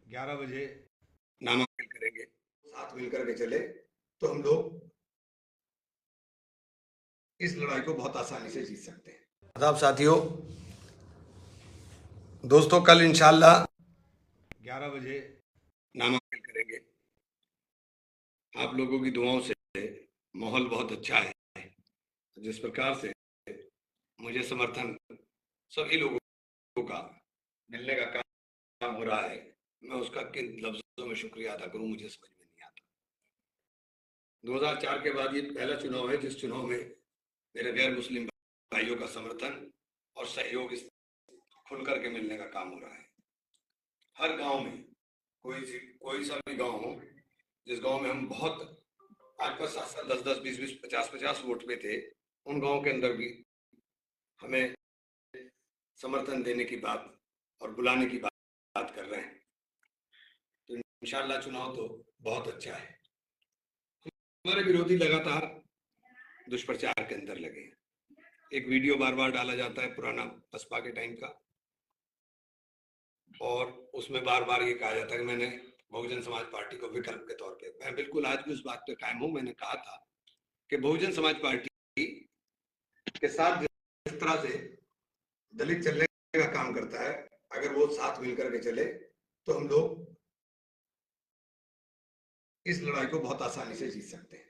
11 बजे नामांकन करेंगे, साथ मिलकर के चले तो हम लोग इस लड़ाई को बहुत आसानी से जीत सकते हैं। आदाब साथियों, दोस्तों कल इंशाल्लाह 11 बजे नामांकन करेंगे। आप लोगों की दुआओं से माहौल बहुत अच्छा है। जिस प्रकार से मुझे समर्थन सभी लोगों का मिलने का काम हो रहा है, मैं उसका किन लफ्जों में शुक्रिया अदा करूं, मुझे समझ में नहीं आता। 2004 के बाद ये पहला चुनाव है जिस चुनाव में मेरे गैर मुस्लिम भाइयों का समर्थन और सहयोग खुल करके मिलने का काम हो रहा है। हर गांव में कोई सा भी गांव हो, जिस गांव में हम बहुत 5-5, 7-7, 10-10, 20-20, 50-50 वोट पे थे, उन गांव के अंदर भी हमें समर्थन देने की बात और बुलाने की बात कर रहे हैं। तो इंशाल्लाह चुनाव तो बहुत अच्छा है। हमारे विरोधी लगातार दुष्प्रचार के अंदर लगे। एक वीडियो बार बार डाला जाता है पुराना बसपा के टाइम का, और उसमें बार बार ये कहा जाता है कि मैंने बहुजन समाज पार्टी को विकल्प के तौर पे, मैं बिल्कुल आज भी उस बात पे कायम हूं। मैंने कहा था कि बहुजन समाज पार्टी के साथ जिस तरह से दलित चलने का काम करता है, अगर वो साथ मिलकर के चले तो हम लोग इस लड़ाई को बहुत आसानी से जीत सकते हैं।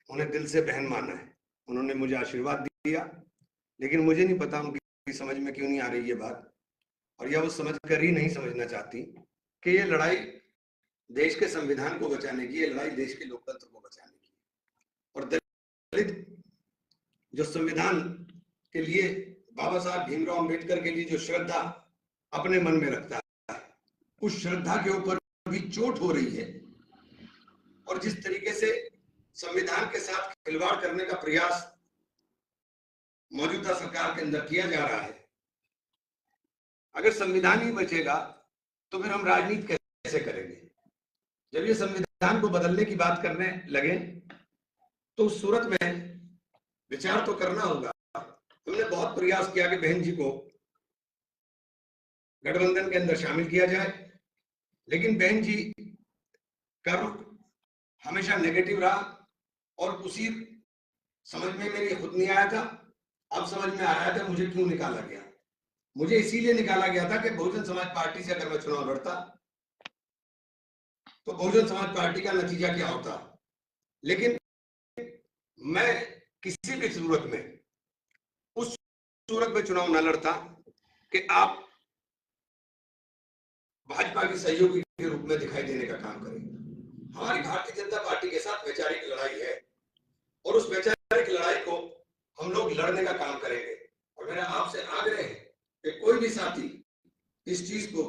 उन्हें दिल से बहन माना है, उन्होंने मुझे आशीर्वाद दिया, लेकिन मुझे नहीं पता उनकी समझ में क्यों नहीं आ रही ये बात, और या वो समझ कर ही नहीं समझना चाहती कि ये लड़ाई देश के संविधान को बचाने की, ये लड़ाई देश के लोकतंत्र को बचाने की। और दलित जो संविधान के लिए, बाबा साहब भीमराव अंबेडकर के लिए जो श्रद्धा अपने मन में रखता है, उस श्रद्धा के ऊपर भी चोट हो रही है। और जिस तरीके से संविधान के साथ खिलवाड़ करने का प्रयास मौजूदा सरकार के अंदर किया जा रहा है, अगर संविधान ही बचेगा तो फिर हम राजनीति कैसे करेंगे? जब ये संविधान को बदलने की बात करने लगे तो उस सूरत में विचार तो करना होगा। हमने बहुत प्रयास किया कि बहन जी को गठबंधन के अंदर शामिल किया जाए, लेकिन बहन जी का रुख हमेशा नेगेटिव रहा, और उसी समझ में मेरी खुद नहीं आया था। अब समझ में आया था मुझे क्यों निकाला गया। मुझे इसीलिए निकाला गया था कि बहुजन समाज पार्टी से अगर मैं चुनाव लड़ता तो बहुजन समाज पार्टी का नतीजा क्या होता। लेकिन मैं किसी भी सूरत में उस सूरत में चुनाव न लड़ता कि आप भाजपा की सहयोगी के रूप में दिखाई देने का काम करें। हमारी भारतीय जनता पार्टी के साथ वैचारिक लड़ाई है, और उस वैचारिक लड़ाई को हम लोग लड़ने का काम करेंगे। और मेरा आपसे आग्रह है कि कोई भी साथी इस चीज को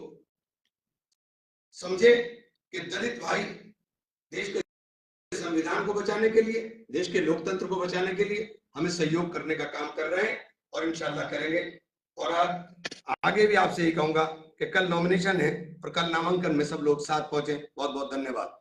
समझे कि दलित भाई देश के संविधान को बचाने के लिए, देश के लोकतंत्र को बचाने के लिए हमें सहयोग करने का काम कर रहे हैं, और इंशाल्लाह करेंगे। और आगे भी आपसे यही कहूंगा कि कल नॉमिनेशन है और कल नामांकन में सब लोग साथ पहुंचे। बहुत बहुत धन्यवाद।